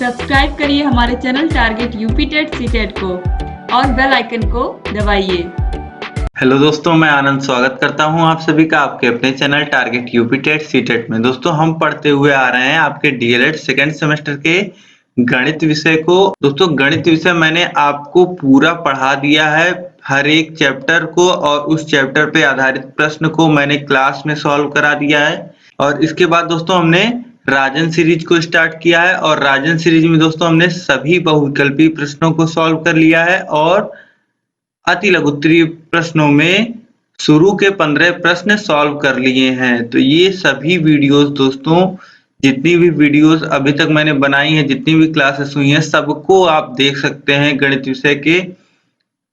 Subscribe करिए हमारे channel target UP TET CTET को और बेल आइकन को दबाइए। हेलो दोस्तों, मैं आनंद स्वागत करता हूं आप सभी का आपके अपने channel target UP TET CTET में। दोस्तों, हम पढ़ते हुए आ रहे हैं आपके डीएलएड सेकेंड सेमेस्टर के गणित विषय को। दोस्तों, गणित विषय मैंने आपको पूरा पढ़ा दिया है, हर एक चैप्टर को, और उस चैप्टर पे आधारित प्रश्न को मैंने क्लास में सॉल्व करा दिया है। और इसके बाद दोस्तों हमने राजन सीरीज को स्टार्ट किया है, और राजन सीरीज में दोस्तों हमने सभी बहुविकल्पी प्रश्नों को सॉल्व कर लिया है, और अति लघुत्तरीय प्रश्नों में शुरू के 15 प्रश्न सॉल्व कर लिए हैं। तो ये सभी वीडियोस दोस्तों, जितनी भी वीडियोस अभी तक मैंने बनाई हैं, जितनी भी क्लासेस हुई हैं, सबको आप देख सकते हैं गणित विषय के।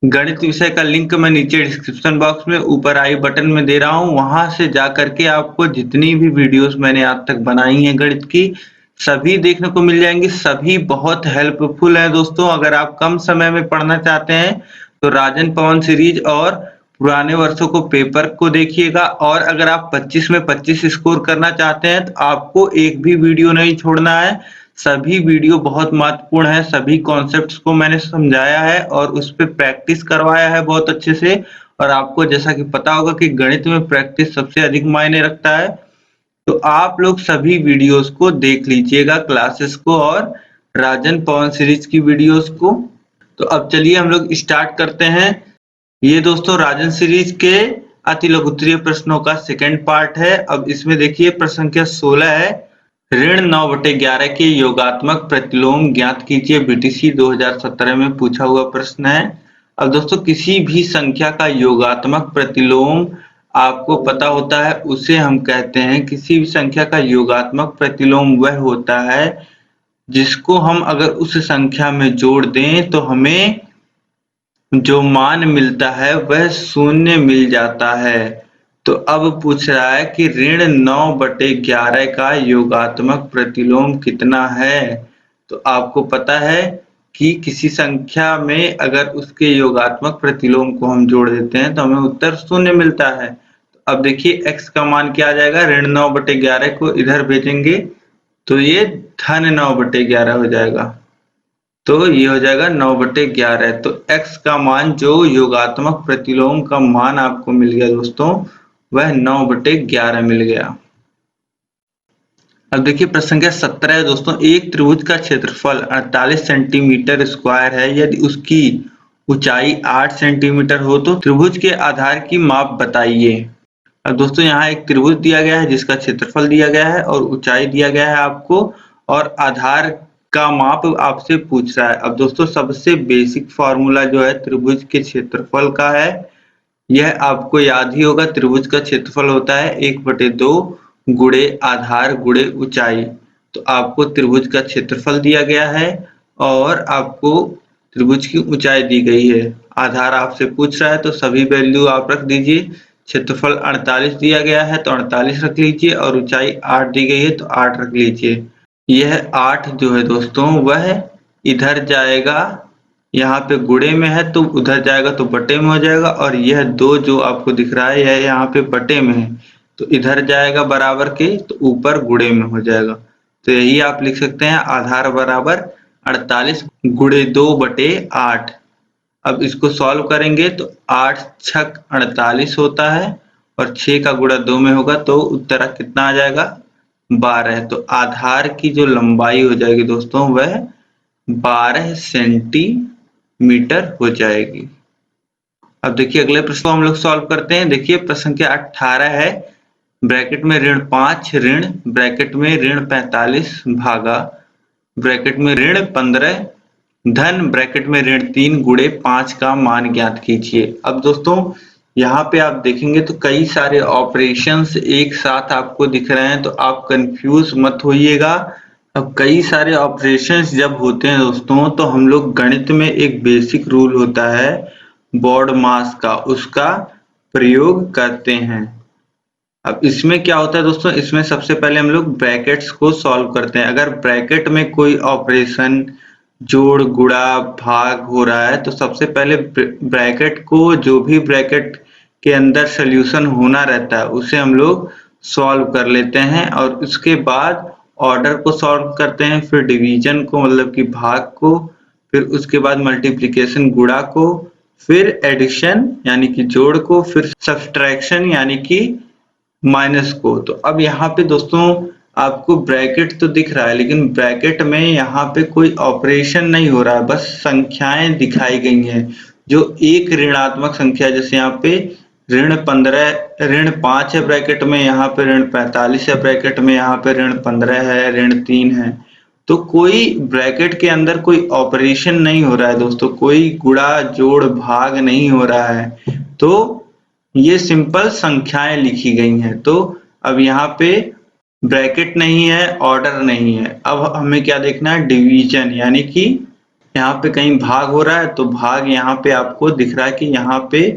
गणित विषय का लिंक मैं नीचे डिस्क्रिप्शन बॉक्स में ऊपर आई बटन में दे रहा हूं, वहां से जा करके आपको जितनी भी वीडियोस मैंने आज तक बनाई हैं गणित की, सभी देखने को मिल जाएंगी। सभी बहुत हेल्पफुल है दोस्तों। अगर आप कम समय में पढ़ना चाहते हैं तो राजन पवन सीरीज और पुराने वर्षों को पेपर को देखिएगा। और अगर आप 25 में 25 स्कोर करना चाहते हैं तो आपको एक भी वीडियो नहीं छोड़ना है। सभी वीडियो बहुत महत्वपूर्ण है, सभी कॉन्सेप्ट्स को मैंने समझाया है और उस पर प्रैक्टिस करवाया है बहुत अच्छे से। और आपको जैसा कि पता होगा कि गणित में प्रैक्टिस सबसे अधिक मायने रखता है, तो आप लोग सभी वीडियोस को देख लीजिएगा, क्लासेस को और राजन पवन सीरीज की वीडियोस को। तो अब चलिए हम लोग स्टार्ट करते हैं। ये दोस्तों राजन सीरीज के अति लघुत्तरीय प्रश्नों का सेकंड पार्ट है। अब इसमें देखिए प्रश्न संख्या 16 है, ऋण 9/11 के योगात्मक प्रतिलोम ज्ञात कीजिए। बीटीसी 2017 में पूछा हुआ प्रश्न है। अब दोस्तों, किसी भी संख्या का योगात्मक प्रतिलोम आपको पता होता है, उसे हम कहते हैं, किसी भी संख्या का योगात्मक प्रतिलोम वह होता है जिसको हम अगर उस संख्या में जोड़ दें तो हमें जो मान मिलता है वह शून्य मिल जाता है। तो अब पूछ रहा है कि ऋण 9/11 का योगात्मक प्रतिलोम कितना है। तो आपको पता है कि किसी संख्या में अगर उसके योगात्मक प्रतिलोम को हम जोड़ देते हैं तो हमें उत्तर शून्य मिलता है। तो अब देखिए x का मान क्या आ जाएगा, ऋण 9/11 को इधर भेजेंगे तो ये धन 9/11 हो जाएगा। तो ये हो जाएगा 9/11। तो x का मान, जो योगात्मक प्रतिलोम का मान आपको मिल गया दोस्तों, वह 9/11 मिल गया। अब देखिए प्रश्न संख्या 17 है दोस्तों, एक त्रिभुज का क्षेत्रफल 48 सेंटीमीटर स्क्वायर है। यदि उसकी ऊंचाई 8 सेंटीमीटर हो तो त्रिभुज के आधार की माप बताइए। अब दोस्तों, यहाँ एक त्रिभुज दिया गया है जिसका क्षेत्रफल दिया गया है और ऊंचाई दिया गया है आपको, और आधार का माप आपसे पूछ रहा है। अब दोस्तों, सबसे बेसिक फॉर्मूला जो है त्रिभुज के क्षेत्रफल का है, यह आपको याद ही होगा। त्रिभुज का क्षेत्रफल होता है 1/2 गुणे आधार गुणे ऊंचाई। तो आपको त्रिभुज का क्षेत्रफल दिया गया है और आपको त्रिभुज की ऊंचाई दी गई है। आधार आपसे पूछ रहा है तो सभी वैल्यू आप रख दीजिए। क्षेत्रफल 48 दिया गया है तो 48 रख लीजिए, और ऊंचाई 8 दी गई है तो 8 रख लीजिए। यह 8 जो है दोस्तों वह इधर जाएगा, यहाँ पे गुणे में है तो उधर जाएगा तो बटे में हो जाएगा, और यह 2 जो आपको दिख रहा है यह यहाँ पे बटे में है तो इधर जाएगा बराबर के, तो ऊपर गुणे में हो जाएगा। तो यही आप लिख सकते हैं, आधार बराबर 48 गुणे 2/8। अब इसको सॉल्व करेंगे तो 8 छक 48 होता है, और 6 का गुणा 2 में होगा तो उत्तर कितना आ जाएगा, 12। तो आधार की जो लंबाई हो जाएगी दोस्तों वह 12 सेंटीमीटर हो जाएगी। अब देखिए अगले प्रश्न को हम लोग सॉल्व करते हैं। देखिए प्रश्न संख्या 18 है, ब्रैकेट में ऋण 5 ऋण ब्रैकेट में ऋण 45 भागा ब्रैकेट में ऋण 15 धन ब्रैकेट में ऋण 3 गुणे 5 का मान ज्ञात कीजिए। अब दोस्तों, यहाँ पे आप देखेंगे तो कई सारे ऑपरेशंस एक साथ आपको दिख रहे हैं, तो आप कंफ्यूज मत होइएगा। अब कई सारे ऑपरेशंस जब होते हैं दोस्तों, तो हम लोग गणित में एक बेसिक रूल होता है बॉड मास का, उसका प्रयोग करते हैं। अब इसमें क्या होता है दोस्तों, इसमें सबसे पहले हम लोग ब्रैकेट्स को सॉल्व करते हैं। अगर ब्रैकेट में कोई ऑपरेशन जोड़ गुणा भाग हो रहा है तो सबसे पहले ब्रैकेट को, जो भी ब्रैकेट के अंदर सॉल्यूशन होना रहता है, उसे हम लोग सॉल्व कर लेते हैं, और उसके बाद ऑर्डर को सॉल्व करते हैं, फिर डिवीजन को मतलब कि भाग को, फिर उसके बाद मल्टीप्लिकेशन गुणा को, फिर एडिशन यानी कि जोड़ को, फिर सब्सट्रैक्शन यानी कि माइनस को। तो अब यहाँ पे दोस्तों आपको ब्रैकेट तो दिख रहा है, लेकिन ब्रैकेट में यहाँ पे कोई ऑपरेशन नहीं हो रहा है, बस संख्याएं दिखाई गई हैं। जो एक ऋणात्मक संख्या, जैसे यहाँ पे ऋण 15, ऋण 5 है ब्रैकेट में, यहाँ पे ऋण 45 है ब्रैकेट में, यहाँ पे ऋण 15 है, ऋण 3 है। तो कोई ब्रैकेट के अंदर कोई ऑपरेशन नहीं हो रहा है दोस्तों, कोई गुणा जोड़ भाग नहीं हो रहा है। तो ये सिंपल संख्याएं लिखी गई हैं। तो अब यहाँ पे ब्रैकेट नहीं है, ऑर्डर नहीं है। अब हमें क्या देखना है, डिवीजन, यानी कि यहाँ पे कहीं भाग हो रहा है तो भाग यहाँ पे आपको दिख रहा है कि यहाँ पे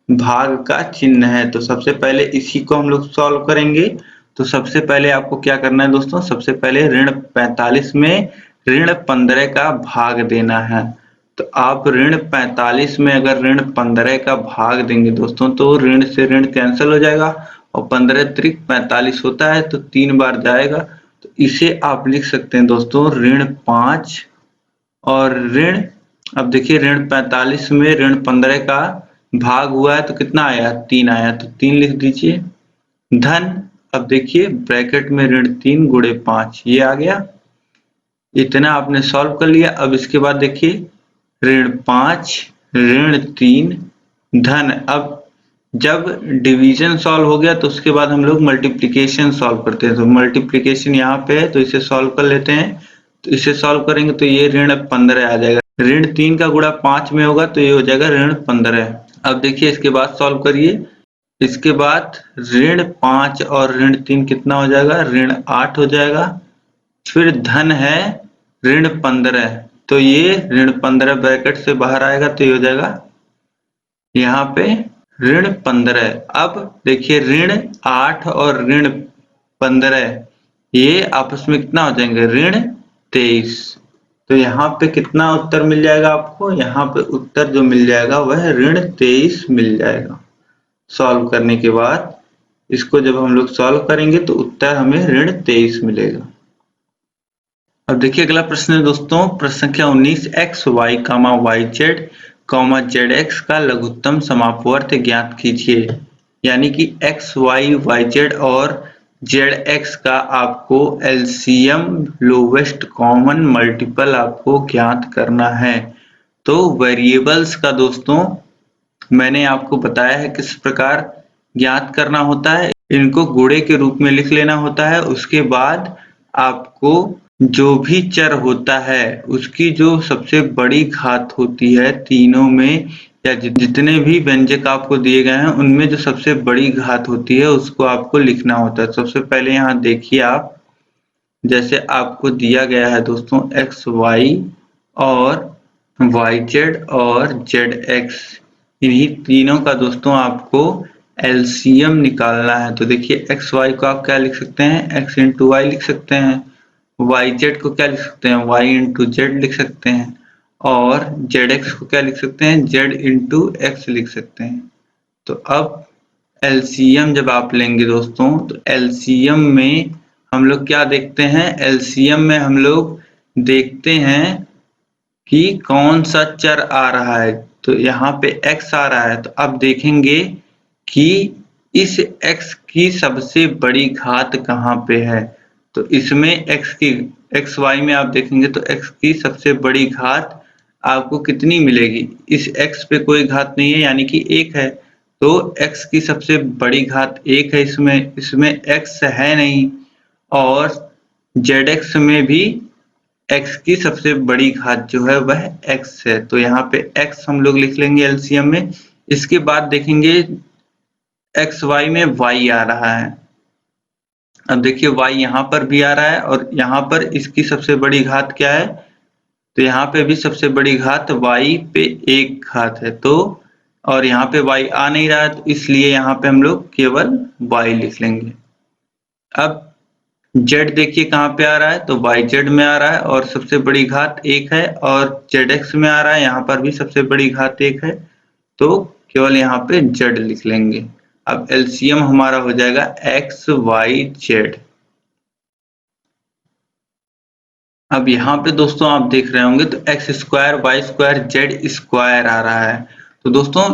भाग का चिन्ह है। तो सबसे पहले इसी को हम लोग सॉल्व करेंगे। तो सबसे पहले आपको क्या करना है दोस्तों, सबसे पहले ऋण 45 में ऋण 15 का भाग देना है। तो आप ऋण 45 में अगर ऋण 15 का भाग देंगे दोस्तों, तो ऋण से ऋण कैंसिल हो जाएगा और 15 त्रिक 45 होता है, तो 3 बार जाएगा। तो इसे आप लिख सकते हैं दोस्तों ऋण 5 और ऋण, अब देखिए ऋण 45 में ऋण 15 का भाग हुआ है तो कितना आया, 3 आया, तो 3 लिख दीजिए। धन, अब देखिए ब्रैकेट में ऋण 3 गुणे 5 ये आ गया। इतना आपने सॉल्व कर लिया। अब इसके बाद देखिए ऋण 5 ऋण 3 धन। अब जब डिवीजन सॉल्व हो गया तो उसके बाद हम लोग मल्टीप्लिकेशन सॉल्व करते हैं। तो मल्टीप्लिकेशन यहाँ पे है, तो इसे सॉल्व कर लेते हैं। तो इसे सॉल्व करेंगे तो ये ऋण 15 आ जाएगा। ऋण 3 का गुणा 5 में होगा तो ये हो जाएगा ऋण 15। अब देखिए इसके बाद सॉल्व करिए। इसके बाद ऋण 5 और ऋण 3 कितना हो जाएगा, ऋण 8 हो जाएगा। फिर धन है ऋण 15, तो ये ऋण 15 ब्रैकेट से बाहर आएगा तो ये हो जाएगा यहाँ पे ऋण 15। अब देखिए ऋण 8 और ऋण 15 ये आपस में कितना हो जाएंगे, ऋण 23। तो यहाँ पे कितना उत्तर मिल जाएगा आपको, यहाँ पे उत्तर जो मिल जाएगा वह ऋण 23 मिल जाएगा। सॉल्व करने के बाद इसको जब हम लोग सॉल्व करेंगे तो उत्तर हमें ऋण 23 मिलेगा। अब देखिए अगला प्रश्न है दोस्तों, प्रश्न संख्या 19, X Y comma Y Z comma Z X का लघुत्तम समापवर्त ज्ञात कीजिए। यानी कि एक्स वाई वाई जेड और जेड एक्स का आपको एलसीएम लोवेस्ट कॉमन मल्टीपल आपको ज्ञात करना है। तो वेरिएबल्स का दोस्तों मैंने आपको बताया है किस प्रकार ज्ञात करना होता है। इनको गुणे के रूप में लिख लेना होता है। उसके बाद आपको जो भी चर होता है उसकी जो सबसे बड़ी घात होती है तीनों में, या जितने भी व्यंजक आपको दिए गए हैं उनमें जो सबसे बड़ी घात होती है उसको आपको लिखना होता है। सबसे पहले यहाँ देखिए आप, जैसे आपको दिया गया है दोस्तों एक्स वाई और वाई जेड और जेड एक्स, इन्हीं तीनों का दोस्तों आपको एलसीएम निकालना है। तो देखिए एक्स वाई को आप क्या लिख सकते हैं, एक्स इंटू वाई लिख सकते हैं। वाई जेड को क्या लिख सकते हैं, वाई इंटू जेड लिख सकते हैं। और जेड एक्स को क्या लिख सकते हैं, जेड इंटू एक्स लिख सकते हैं। तो अब एलसीएम जब आप लेंगे दोस्तों, तो एलसीएम में हम लोग क्या देखते हैं, एलसीएम में हम लोग देखते हैं कि कौन सा चर आ रहा है। तो यहाँ पे x आ रहा है, तो अब देखेंगे कि इस x की सबसे बड़ी घात कहाँ पे है। तो इसमें x y में आप देखेंगे तो x की सबसे बड़ी घात आपको कितनी मिलेगी, इस x पे कोई घात नहीं है यानी कि 1 है। तो x की सबसे बड़ी घात 1 है, इसमें x है नहीं। और zx में भी x की सबसे बड़ी घात जो है वह x है। तो यहाँ पे x हम लोग लिख लेंगे एलसीएम में। इसके बाद देखेंगे एक्स वाई में y आ रहा है। अब देखिए y यहाँ पर भी आ रहा है और यहाँ पर इसकी सबसे बड़ी घात क्या है, तो यहाँ पे भी सबसे बड़ी घात y पे 1 घात है। तो और यहाँ पे y आ नहीं रहा है, तो इसलिए यहाँ पे हम लोग केवल y लिख लेंगे। अब z देखिए कहाँ पे आ रहा है, तो yz में आ रहा है और सबसे बड़ी घात 1 है। और zx में आ रहा है, यहाँ पर भी सबसे बड़ी घात 1 है। तो केवल यहाँ पे z लिख लेंगे। अब एलसीएम हमारा हो जाएगा एक्स वाई जेड। अब यहाँ पे दोस्तों आप देख रहे होंगे तो X square Y square Z square आ रहा है। तो दोस्तों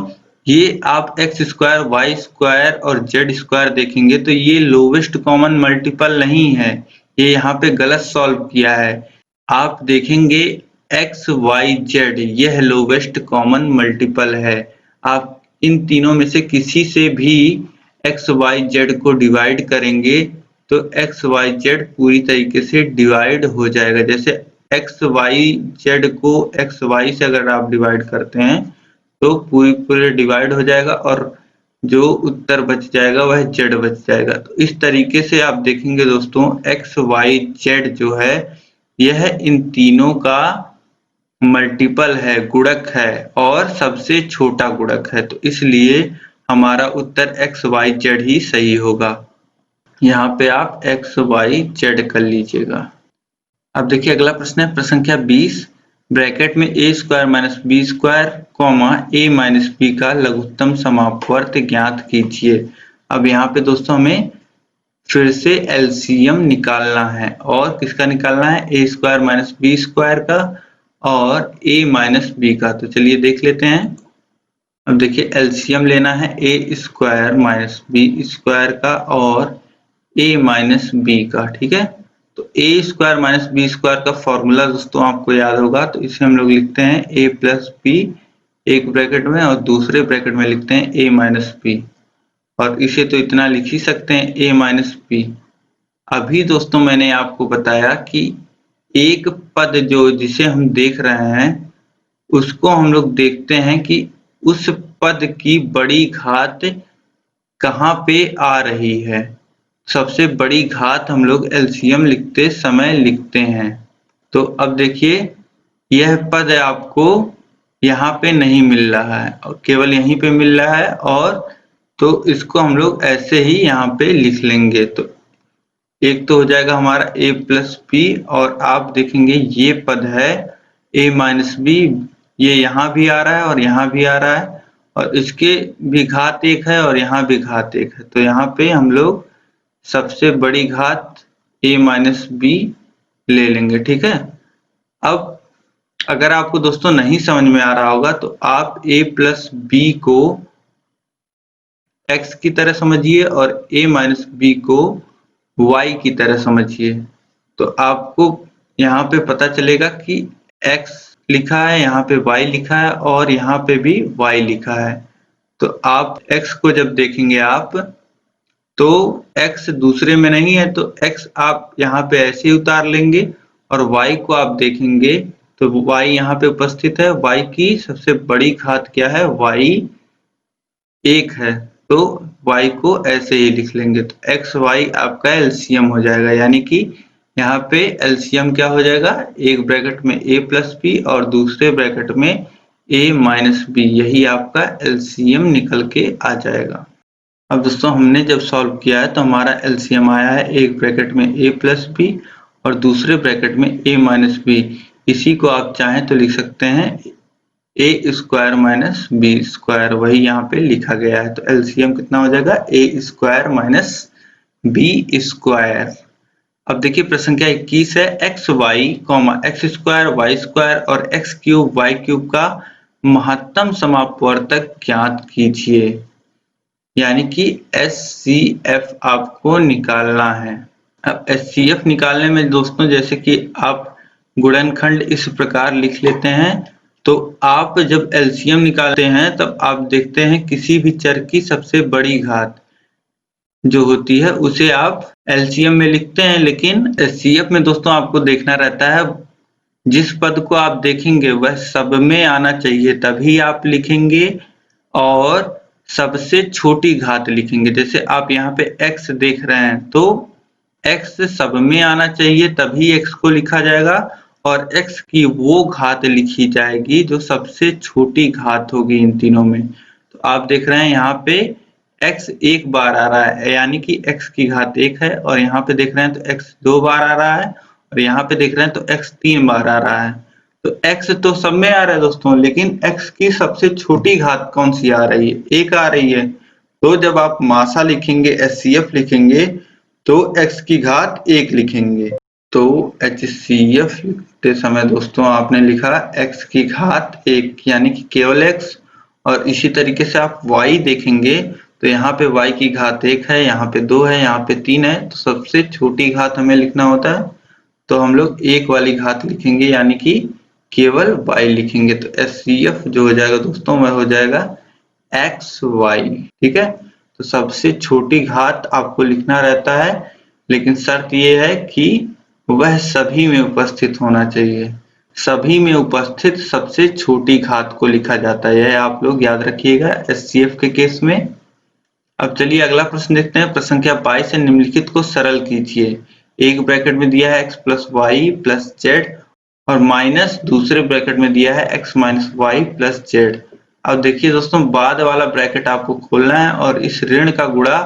ये आप एक्स स्क्वायर वाई स्क्वायर और जेड स्क्वायर देखेंगे तो ये लोवेस्ट कॉमन मल्टीपल नहीं है, ये यहाँ पे गलत सॉल्व किया है। आप देखेंगे एक्स वाई जेड यह लोवेस्ट कॉमन मल्टीपल है। आप इन तीनों में से किसी से भी एक्स वाई जेड को डिवाइड करेंगे तो एक्स वाई जेड पूरी तरीके से डिवाइड हो जाएगा। जैसे एक्स वाई जेड को एक्स वाई से अगर आप डिवाइड करते हैं तो पूरे डिवाइड हो जाएगा और जो उत्तर बच जाएगा वह जेड बच जाएगा। तो इस तरीके से आप देखेंगे दोस्तों एक्स वाई जेड जो है यह इन तीनों का मल्टीपल है, गुणक है और सबसे छोटा गुणक है। तो इसलिए हमारा उत्तर एक्स वाई जेड ही सही होगा। यहाँ पे आप एक्स वाई जेड कर लीजिएगा। अब देखिए अगला प्रश्न है प्रश्न संख्या 20 ब्रैकेट में A square minus B square comma A minus B का लघुत्तम समापवर्त ज्ञात कीजिए। अब यहाँ पे दोस्तों हमें फिर से एलसीएम निकालना है और किसका निकालना है, ए स्क्वायर माइनस बी स्क्वायर का और ए माइनस बी का। तो चलिए देख लेते हैं। अब देखिए एलसीएम लेना है ए स्क्वायर माइनस बी स्क्वायर का और ए माइनस बी का, ठीक है। तो ए स्क्वायर माइनस बी स्क्वायर का फॉर्मूला दोस्तों आपको याद होगा, तो इसे हम लोग लिखते हैं ए प्लस बी एक ब्रैकेट में और दूसरे ब्रैकेट में लिखते हैं ए माइनस बी और इसे तो इतना लिख ही सकते हैं ए माइनस बी। अभी दोस्तों मैंने आपको बताया कि एक पद जो जिसे हम देख रहे हैं उसको हम लोग देखते हैं कि उस पद की बड़ी घात कहाँ पे आ रही है। सबसे बड़ी घात हम लोग एलसीएम लिखते समय लिखते हैं। तो अब देखिए यह पद आपको यहाँ पे नहीं मिल रहा है और केवल यहीं पे मिल रहा है, और तो इसको हम लोग ऐसे ही यहाँ पे लिख लेंगे। तो एक तो हो जाएगा हमारा a प्लस बी और आप देखेंगे ये पद है a माइनस बी, ये यहाँ भी आ रहा है और यहाँ भी आ रहा है और इसके भी घात एक है और यहाँ भी घात एक है। तो यहाँ पे हम लोग सबसे बड़ी घात a माइनस बी ले लेंगे, ठीक है। अब अगर आपको दोस्तों नहीं समझ में आ रहा होगा तो आप a प्लस बी को x की तरह समझिए और a माइनस बी को y की तरह समझिए। तो आपको यहाँ पे पता चलेगा कि x लिखा है, यहाँ पे y लिखा है और यहाँ पे भी y लिखा है। तो आप x को जब देखेंगे आप तो x दूसरे में नहीं है तो x आप यहाँ पे ऐसे ही उतार लेंगे और y को आप देखेंगे तो y यहाँ पे उपस्थित है। y की सबसे बड़ी घात क्या है, y एक है, तो y को ऐसे ही लिख लेंगे। तो x y आपका एलसीएम हो जाएगा, यानी कि यहाँ पे एलसीएम क्या हो जाएगा, एक ब्रैकेट में a प्लस बी और दूसरे ब्रैकेट में a माइनस बी, यही आपका एलसीएम निकल के आ जाएगा। अब दोस्तों हमने जब सॉल्व किया है तो हमारा एलसीएम आया है एक ब्रैकेट में a प्लस बी और दूसरे ब्रैकेट में a माइनस बी। इसी को आप चाहें तो लिख सकते हैं ए स्क्वायर माइनस बी स्क्वायर, वही यहाँ पे लिखा गया है। तो एलसीएम कितना हो जाएगा, A square minus B square. अब देखिए प्रश्न संख्या 21 है X Y comma X square Y square और एक्स क्यूब वाई क्यूब का महत्तम समापवर्तक ज्ञात कीजिए, यानी कि एचसीएफ आपको निकालना है। अब एचसीएफ निकालने में दोस्तों जैसे कि आप गुणनखंड इस प्रकार लिख लेते हैं, तो आप जब एलसीएम निकालते हैं तब आप देखते हैं किसी भी चर की सबसे बड़ी घात जो होती है उसे आप एलसीएम में लिखते हैं, लेकिन एचसीएफ में दोस्तों आपको देखना रहता है जिस पद को आप देखेंगे वह सब में आना चाहिए तभी आप लिखेंगे और सबसे छोटी घात लिखेंगे। जैसे आप यहाँ पे x देख रहे हैं तो x सब में आना चाहिए तभी x को लिखा जाएगा और x की वो घात लिखी जाएगी जो सबसे छोटी घात होगी इन तीनों में। तो आप देख रहे हैं यहाँ पे x एक बार आ रहा है, यानी कि x की घात एक है, और यहाँ पे देख रहे हैं तो x दो बार आ रहा है और यहाँ पे देख रहे हैं तो x तीन बार आ रहा है। तो x तो सब में आ रहा है दोस्तों, लेकिन x की सबसे छोटी घात कौन सी आ रही है, एक आ रही है। तो जब आप मासा लिखेंगे, एचसीएफ लिखेंगे तो x की घात एक लिखेंगे। तो HCF लिखते समय दोस्तों आपने लिखा x की घात 1 यानी कि केवल x, और इसी तरीके से आप y देखेंगे तो यहाँ पे y की घात 1 है, यहाँ पे 2 है, यहाँ पे 3 है, तो सबसे छोटी घात हमें लिखना होता है तो हम लोग 1 वाली घात लिखेंगे यानी कि केवल y लिखेंगे। तो HCF जो हो जाएगा दोस्तों वह हो जाएगा XY। ठीक है, तो सबसे छोटी घात आपको लिखना रहता है, लेकिन शर्त ये है कि वह सभी में उपस्थित होना चाहिए। सभी में उपस्थित सबसे छोटी घात को लिखा जाता है, यह आप लोग याद रखिएगा HCF के केस में। अब चलिए अगला प्रश्न देखते हैं। प्रश्न संख्या 22 से निम्नलिखित को सरल कीजिए। एक ब्रैकेट में दिया है x plus Y plus Z और माइनस दूसरे ब्रैकेट में दिया है x minus Y plus Z. अब देखिए दोस्तों, बाद वाला ब्रैकेट आपको खोलना है और इस ऋण का गुणा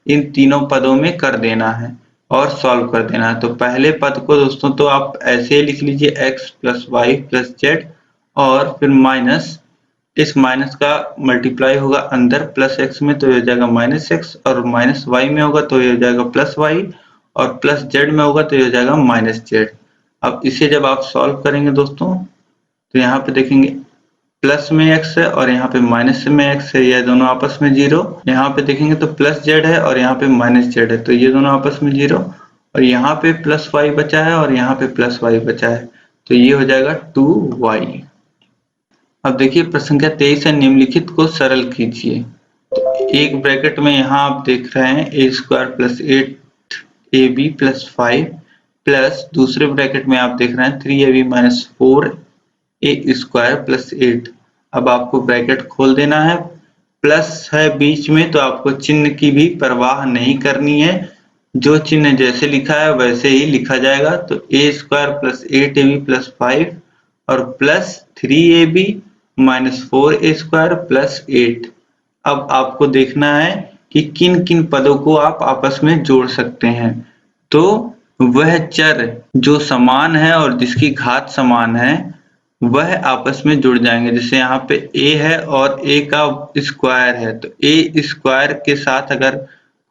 इन तीनों पदों में कर देना है और सॉल्व कर देना है। तो पहले पद को दोस्तों तो आप ऐसे ही लिख लीजिए x plus Y plus Z, और फिर माइनस, इस माइनस का मल्टीप्लाई होगा अंदर प्लस x में तो ये हो जाएगा माइनस x, और माइनस y में होगा तो ये हो जाएगा प्लस y, और प्लस z में होगा तो ये हो जाएगा माइनस z। अब इसे जब आप सॉल्व करेंगे दोस्तों तो यहाँ पे देखेंगे प्लस में x है और यहाँ पे माइनस में x है, यह दोनों आपस में 0। यहाँ पे देखेंगे तो प्लस z है और यहाँ पे माइनस z है, तो ये दोनों आपस में 0, और यहाँ पे प्लस y बचा है और यहाँ पे प्लस y बचा है, तो ये हो जाएगा 2y। अब देखिए प्रश्न संख्या 23 है, निम्नलिखित को सरल कीजिए। तो एक ब्रैकेट में यहाँ आप देख रहे हैं a square plus 8ab plus 5 plus दूसरे ब्रैकेट में आप देख रहे हैं 3ab minus 4a square plus 8। अब आपको ब्रैकेट खोल देना है, प्लस है बीच में तो आपको चिन्ह की भी परवाह नहीं करनी है, जो चिन्ह जैसे लिखा है वैसे ही लिखा जाएगा। तो a square plus 8ab plus 5 और plus 3ab minus 4a square plus 8। अब आपको देखना है कि किन किन पदों को आप आपस में जोड़ सकते हैं। तो वह चर जो समान है और जिसकी घात समान है वह आपस में जुड़ जाएंगे। जैसे यहाँ पे a है और a का स्क्वायर है, तो a स्क्वायर के साथ अगर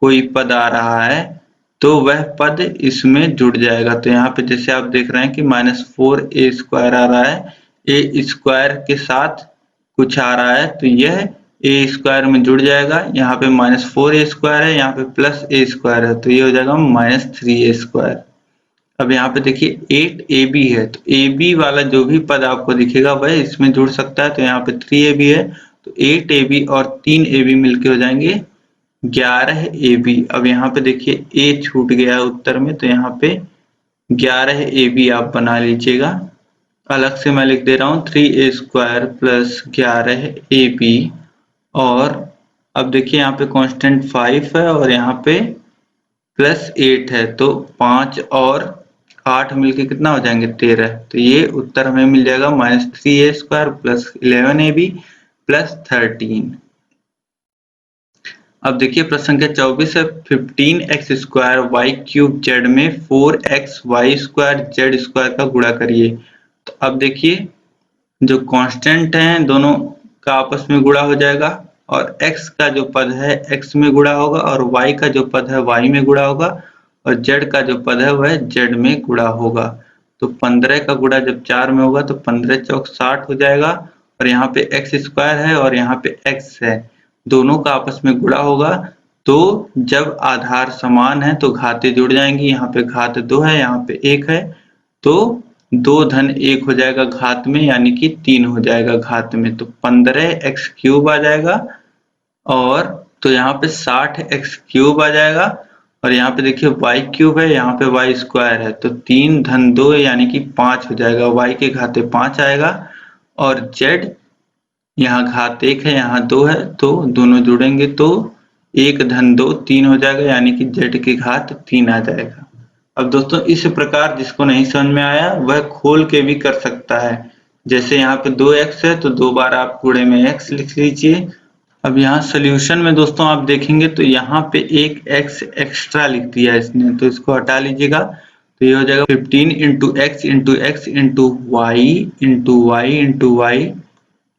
कोई पद आ रहा है तो वह पद इसमें जुड़ जाएगा। तो यहाँ पे जैसे आप देख रहे हैं कि माइनस 4a स्क्वायर आ रहा है, ए स्क्वायर के साथ कुछ आ रहा है तो यह ए स्क्वायर में जुड़ जाएगा। यहाँ पे माइनस 4a स्क्वायर है, यहाँ पे प्लस a स्क्वायर है, तो ये हो जाएगा माइनस 3a स्क्वायर। अब यहाँ पे देखिए 8ab है, तो ab वाला जो भी पद आपको दिखेगा वह इसमें जुड़ सकता है। तो यहाँ पे 3ab है तो 8ab और 3ab मिलके हो जाएंगे 11ab। अब यहाँ पे देखिए a छूट गया है उत्तर में, तो यहाँ पे 11ab आप बना लीजिएगा। अलग से मैं लिख दे रहा हूँ 3a स्क्वायर प्लस 11ab, और अब देखिए यहाँ पे कांस्टेंट 5 है और यहाँ पे प्लस 8 है, तो 5 और 8 मिलके कितना हो जाएंगे 13। तो ये उत्तर हमें मिल जाएगा minus 3a square plus 11ab plus 13। अब देखिए प्रश्न संख्या 24 है, 15x square Y cube Z में 4x Y square Z square का गुणा करिए। तो अब देखिए जो कांस्टेंट हैं दोनों का आपस में गुणा हो जाएगा, और x का जो पद है x में गुणा होगा और y का जो पद है y में गुणा होगा, और z का जो पद है वह z में गुणा होगा। तो 15 का गुणा जब 4 में होगा तो 15 चौक 60 हो जाएगा, और यहाँ पे x स्क्वायर है और यहाँ पे x है, दोनों का आपस में गुणा होगा। तो जब आधार समान है तो घातें जुड़ जाएंगी। यहाँ पे घात 2 है, यहाँ पे 1 है, तो 2 धन 1 हो जाएगा घात में, यानी कि 3 हो जाएगा घात में, तो 15x क्यूब आ जाएगा। और तो यहाँ पे 60x क्यूब आ जाएगा, और यहाँ पे देखिए y क्यूब है, यहाँ पे y स्क्वायर है, तो 3 धन 2 यानी कि 5 हो जाएगा, y के घाते 5 आएगा। और z यहाँ घात 1 है, यहाँ 2 है, तो दोनों जुड़ेंगे तो 1 धन 2 3 हो जाएगा, यानी कि z की घात 3 आ जाएगा। अब दोस्तों इस प्रकार जिसको नहीं समझ में आया वह खोल के भी कर सकता है। जैसे यहाँ पे 2x है तो 2 बार आप गुणे में x लिख लीजिए। अब यहाँ सोल्यूशन में दोस्तों आप देखेंगे तो यहाँ पे एक x एक्स्ट्रा लिख दिया इसने, तो इसको हटा लीजिएगा। तो ये हो जाएगा 15 into x into x into Y into Y into Y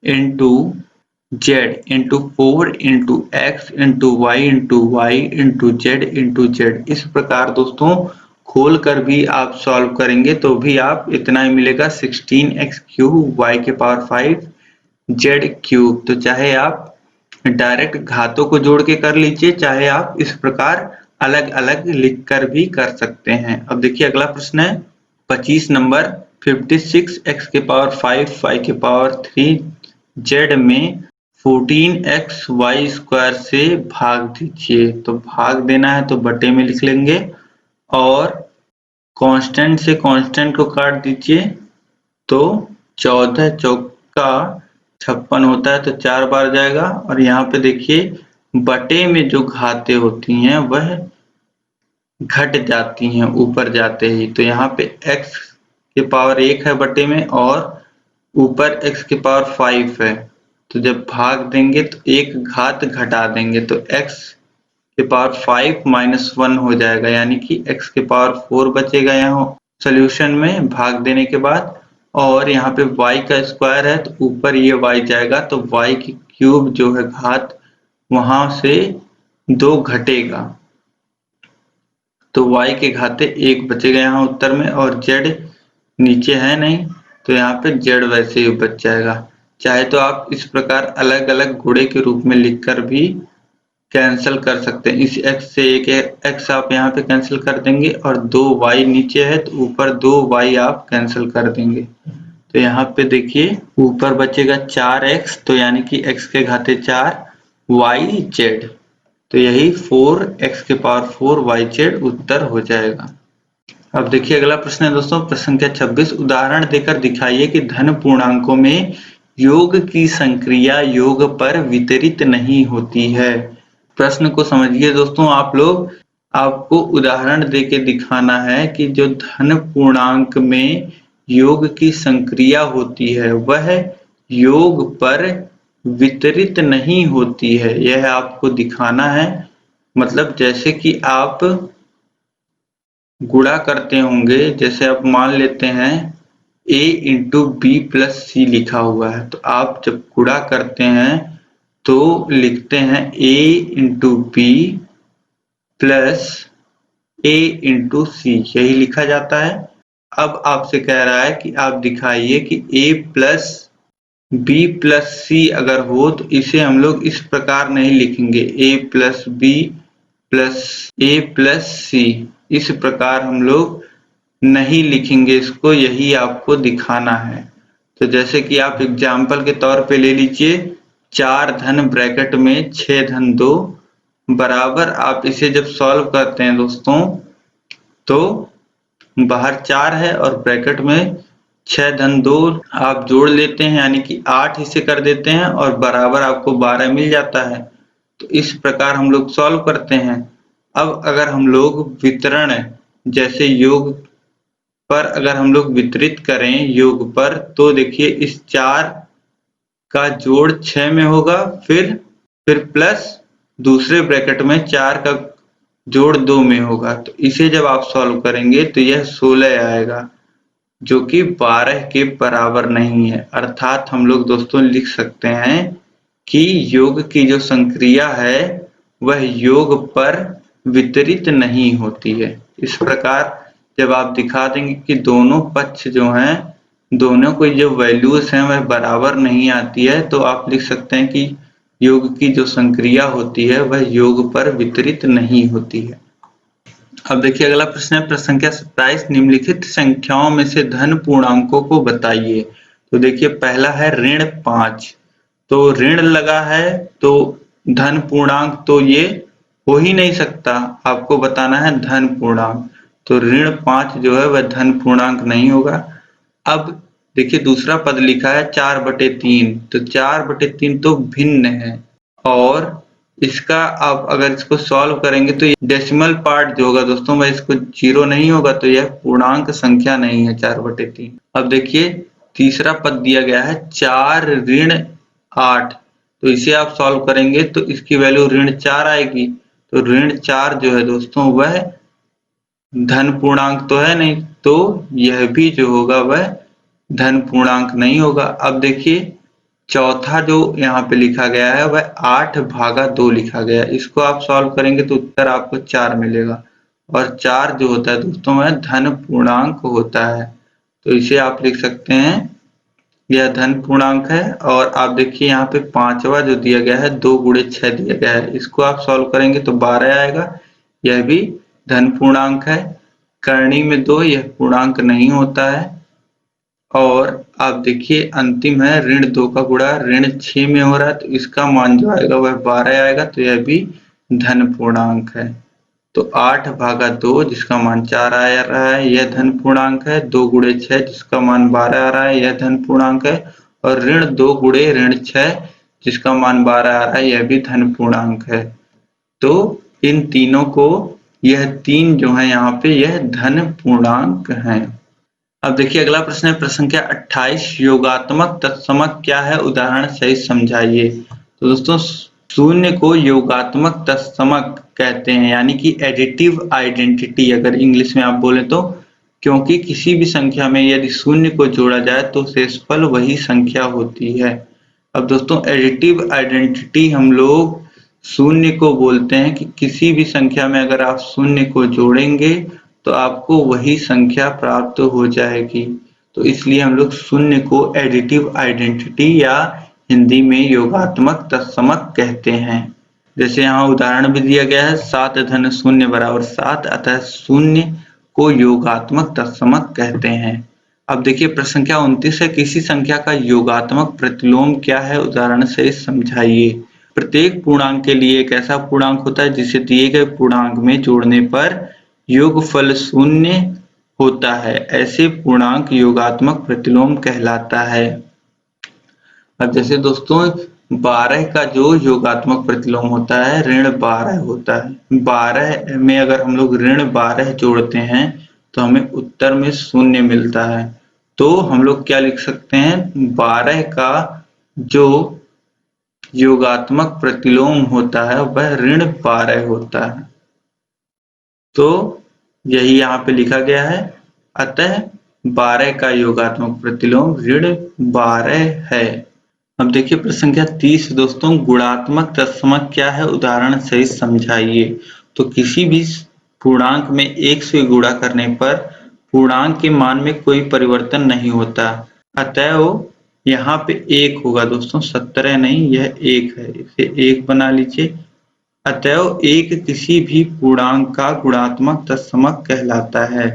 into Z into 4 into X into Y into Y into Z into Z. इस प्रकार दोस्तों खोल कर भी आप सॉल्व करेंगे तो भी आप इतना ही मिलेगा 16x क्यूब y के पावर 5 z क्यूब। तो चाहे आप डायरेक्ट घातों को जोड़ के कर लीजिए, चाहे आप इस प्रकार अलग अलग लिख कर भी कर सकते हैं। अब देखिए अगला प्रश्न है 25 नंबर 56x के पावर 5 y के पावर 3 z में 14x y स्क्वायर से भाग दीजिए। तो भाग देना है तो बटे में लिख लेंगे और कांस्टेंट से कांस्टेंट को काट दीजिए तो 14 चौका 56 होता है तो 4 बार जाएगा। और यहाँ पे देखिए बटे में जो घातें होती हैं वह घट जाती हैं ऊपर जाते ही। तो यहाँ पे x के पावर 1 है बटे में और ऊपर x के पावर 5 है। तो जब भाग देंगे तो एक घात घटा देंगे तो x के पावर 5 माइनस 1 हो जाएगा, यानी कि x के पावर 4 बचेगा यहाँ सोल्यूशन में भाग देने के बाद। और यहाँ पे y का स्क्वायर है तो ऊपर ये y जाएगा तो y की क्यूब जो है घात वहां से 2 घटेगा तो y के घाते 1 बचेगा यहाँ उत्तर में। और z नीचे है नहीं तो यहाँ पे z वैसे ही बच जाएगा। चाहे तो आप इस प्रकार अलग अलग गुणे के रूप में लिखकर भी कैंसिल कर सकते हैं। इस x से एक x आप यहाँ पे कैंसिल कर देंगे और 2y नीचे है तो ऊपर 2y आप कैंसिल कर देंगे। तो यहाँ पे देखिए ऊपर बचेगा 4x तो यानी कि x के घाते 4 yz, तो यही 4x के पावर 4 yz उत्तर हो जाएगा। अब देखिए अगला प्रश्न है दोस्तों प्रश्न संख्या 26, उदाहरण देकर दिखाइए कि धन पूर्णांकों में योग की संक्रिया योग पर वितरित नहीं होती है। प्रश्न को समझिए दोस्तों आप लोग, आपको उदाहरण देके दिखाना है कि जो धन पूर्णांक में योग की संक्रिया होती है वह योग पर वितरित नहीं होती है, यह आपको दिखाना है। मतलब जैसे कि आप गुणा करते होंगे, जैसे आप मान लेते हैं a इंटू बी प्लस सी लिखा हुआ है तो आप जब गुणा करते हैं तो लिखते हैं a into B plus a into C, यही लिखा जाता है। अब आपसे कह रहा है कि आप दिखाइए कि a प्लस बी प्लस सी अगर हो तो इसे हम लोग इस प्रकार नहीं लिखेंगे a plus B plus a plus C, इस प्रकार हम लोग नहीं लिखेंगे इसको, यही आपको दिखाना है। तो जैसे कि आप एग्जाम्पल के तौर पे ले लीजिए 4 धन ब्रैकेट में 6 धन 2 बराबर, आप इसे जब सॉल्व करते हैं दोस्तों तो बाहर 4 है और ब्रैकेट में 6 धन 2 आप जोड़ लेते हैं यानी कि 8 इसे कर देते हैं और बराबर आपको 12 मिल जाता है। तो इस प्रकार हम लोग सॉल्व करते हैं। अब अगर हम लोग वितरण जैसे योग पर अगर हम लोग वितरित करें योग पर तो देखिए इस 4 का जोड़ 6 में होगा, फिर प्लस दूसरे ब्रैकेट में 4 का जोड़ 2 में होगा। तो इसे जब आप सॉल्व करेंगे तो यह 16 आएगा जो कि 12 के बराबर नहीं है। अर्थात हम लोग दोस्तों लिख सकते हैं कि योग की जो संक्रिया है वह योग पर वितरित नहीं होती है। इस प्रकार जब आप दिखा देंगे कि दोनों पक्ष जो हैं दोनों को जो वैल्यूज हैं वह बराबर नहीं आती है तो आप लिख सकते हैं कि योग की जो संक्रिया होती है वह योग पर वितरित नहीं होती है। अब देखिए अगला प्रश्न है प्रश्न संख्या 27, निम्नलिखित संख्याओं में से धन पूर्णांकों को बताइए। तो देखिए पहला है ऋण 5, तो ऋण लगा है तो धन पूर्णांक तो ये हो ही नहीं सकता, आपको बताना है धन पूर्णांक। तो ऋण 5 जो है वह धन पूर्णांक नहीं होगा। अब देखिए दूसरा पद लिखा है 4/3, तो 4/3 तो भिन्न है और इसका आप अगर इसको सॉल्व करेंगे तो डेसिमल पार्ट जो होगा दोस्तों वह इसको 0 नहीं होगा, तो यह पूर्णांक संख्या नहीं है 4/3। अब देखिए तीसरा पद दिया गया है 4 ऋण 8, तो इसे आप सॉल्व करेंगे तो इसकी वैल्यू ऋण 4 आएगी। तो ऋण 4 जो है दोस्तों वह धन पूर्णांक तो है नहीं, तो यह भी जो होगा वह धन पूर्णांक नहीं होगा। अब देखिए चौथा जो यहाँ पे लिखा गया है वह 8/2 लिखा गया है, इसको आप सॉल्व करेंगे तो उत्तर आपको 4 मिलेगा। और 4 जो होता है दोस्तों वह धन पूर्णांक होता है। तो इसे आप लिख सकते हैं यह धन पूर्णांक है। और आप देखिए यहाँ पे 5वां जो दिया गया है 2 गुणे 6 दिया गया है, इसको आप सॉल्व करेंगे तो 12 आएगा, यह भी धन पूर्णांक है। करणी में 2 यह पूर्णांक नहीं होता है। और आप देखिए अंतिम है ऋण 2 का गुणा ऋण 6 में हो रहा है, तो इसका मान जो आएगा वह 12 आएगा, तो यह भी धन पूर्णांक है। तो 8/2 जिसका मान 4 आ रहा है यह धन पूर्णांक है। 2 गुणे 6 जिसका मान 12 आ रहा है यह धन पूर्णांक है। और ऋण 2 गुणे ऋण 6 जिसका मान 12 आ रहा है यह भी धन पूर्णांक है। तो इन तीनों को यह 3 जो है यहाँ पे यह धन पूर्णांक हैं। अब देखिए अगला प्रश्न है प्रश्न संख्या 28 योगात्मक तत्समक क्या है उदाहरण सहित समझाइए। तो दोस्तों शून्य को योगात्मक तत्समक कहते हैं, यानी कि एडिटिव आइडेंटिटी अगर इंग्लिश में आप बोले तो, क्योंकि किसी भी संख्या में यदि शून्य को जोड़ा जाए तो शेषफल वही संख्या होती है। अब दोस्तों एडिटिव आइडेंटिटी हम लोग शून्य को बोलते हैं कि किसी भी संख्या में अगर आप शून्य को जोड़ेंगे तो आपको वही संख्या प्राप्त हो जाएगी। तो इसलिए हम लोग शून्य को एडिटिव आइडेंटिटी या हिंदी में योगात्मक तत्समक कहते हैं। जैसे यहाँ उदाहरण भी दिया गया है 7 धन शून्य बराबर 7, अतः शून्य को योगात्मक तत्समक कहते हैं। अब देखिए प्रश्न संख्या 29 है किसी संख्या का योगात्मक प्रतिलोम क्या है उदाहरण से समझाइए। प्रत्येक पूर्णांक के लिए एक ऐसा पूर्णांक होता है जिसे दिए गए पूर्णांक में जोड़ने पर योगफल शून्य होता है, ऐसे पूर्णांक योगात्मक प्रतिलोम कहलाता है। अब जैसे दोस्तों 12 का जो योगात्मक प्रतिलोम होता है ऋण 12 होता है। 12 में अगर हम लोग ऋण 12 जोड़ते हैं तो हमें उत्तर में शून्य मिलता है। तो हम लोग क्या लिख सकते हैं 12 का जो योगात्मक प्रतिलोम होता है वह ऋण 12 होता है। तो यही यहाँ पे लिखा गया है, अतः 12 का योगात्मक प्रतिलोम ऋण 12 है। अब देखिए प्रश्न संख्या 30 दोस्तों गुणात्मक तत्समक क्या है उदाहरण सहित समझाइए। तो किसी भी पूर्णांक में 1 से गुणा करने पर पूर्णांक के मान में कोई परिवर्तन नहीं होता, अतः यहाँ पे 1 होगा दोस्तों, 17 नहीं यह 1 है, इसे 1 बना लीजिए। अतएव 1 किसी भी पूर्णांक का गुणात्मक तत्समक कहलाता है।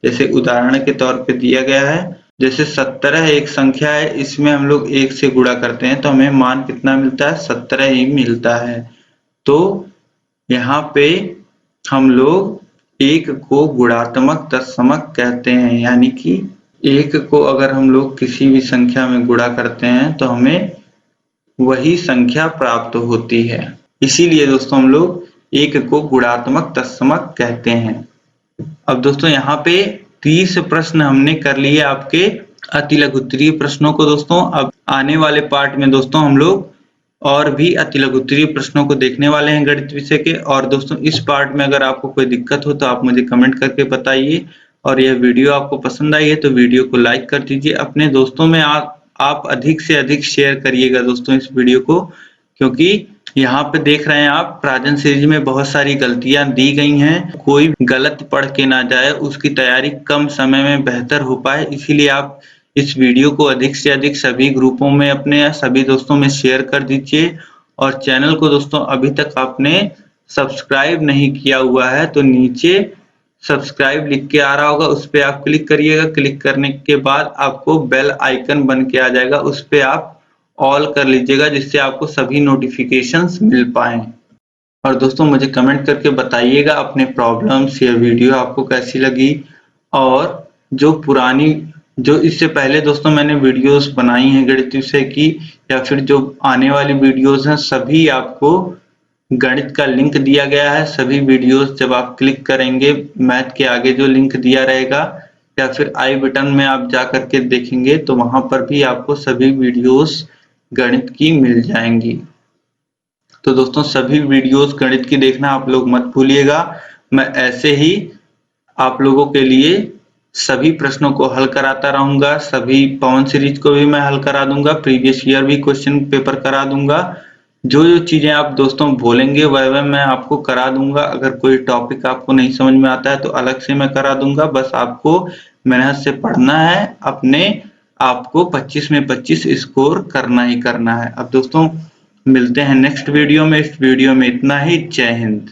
जैसे उदाहरण के तौर पे दिया गया है, जैसे 17 एक संख्या है, इसमें हम लोग 1 से गुणा करते हैं तो हमें मान कितना मिलता है 17 ही मिलता है। तो यहाँ पे हम लोग 1 को गुणात्मक तत्समक कहते हैं, यानी कि 1 को अगर हम लोग किसी भी संख्या में गुणा करते हैं तो हमें वही संख्या प्राप्त होती है। इसीलिए दोस्तों हम लोग 1 को गुणात्मक तत्समक कहते हैं। अब दोस्तों यहाँ पे 30 प्रश्न हमने कर लिए आपके अति लघुत्तरीय प्रश्नों को दोस्तों। अब आने वाले पार्ट में दोस्तों हम लोग और भी अति लघुत्तरीय प्रश्नों को देखने वाले हैं गणित विषय के। और दोस्तों इस पार्ट में अगर आपको कोई दिक्कत हो तो आप मुझे कमेंट करके बताइए, और यह वीडियो आपको पसंद आई है तो वीडियो को लाइक कर दीजिए। अपने दोस्तों में आप अधिक से अधिक शेयर करिएगा दोस्तों इस वीडियो को, क्योंकि यहाँ पे देख रहे हैं आप प्राजन सीरीज में बहुत सारी गलतियां दी गई हैं, कोई गलत पढ़ के ना जाए, उसकी तैयारी कम समय में बेहतर हो पाए। इसीलिए आप इस वीडियो को अधिक से अधिक सभी ग्रुपों में अपने या सभी दोस्तों में शेयर कर दीजिए। और चैनल को दोस्तों अभी तक आपने सब्सक्राइब नहीं किया हुआ है तो नीचे सब्सक्राइब लिख के आ रहा होगा, उस पर आप क्लिक करिएगा। क्लिक करने के बाद आपको बेल आइकन बन के आ जाएगा, उस पर आप ऑल कर लीजिएगा, जिससे आपको सभी नोटिफिकेशंस मिल पाएं। और दोस्तों मुझे कमेंट करके बताइएगा अपने प्रॉब्लम्स, या वीडियो आपको कैसी लगी। और जो इससे पहले दोस्तों मैंने वीडियोस बनाई हैं गणित विषय की, या फिर जो आने वाली वीडियोस हैं, सभी आपको गणित का लिंक दिया गया है। सभी वीडियोस जब आप क्लिक करेंगे मैथ के आगे जो लिंक दिया रहेगा, या फिर आई बटन में आप जा करके देखेंगे तो वहां पर भी आपको सभी वीडियोस गणित की मिल जाएंगी। तो दोस्तों सभी वीडियोस गणित की देखना आप लोग मत भूलिएगा। मैं ऐसे ही आप लोगों के लिए सभी प्रश्नों को हल कराता रहूंगा, सभी पवन सीरीज को भी मैं हल करा दूंगा, प्रीवियस ईयर भी क्वेश्चन पेपर करा दूंगा। जो जो चीजें आप दोस्तों बोलेंगे वह मैं आपको करा दूंगा। अगर कोई टॉपिक आपको नहीं समझ में आता है तो अलग से मैं करा दूंगा। बस आपको मेहनत से पढ़ना है, अपने आपको 25 में 25 स्कोर करना ही करना है। अब दोस्तों मिलते हैं नेक्स्ट वीडियो में। इस वीडियो में इतना ही। जय हिंद।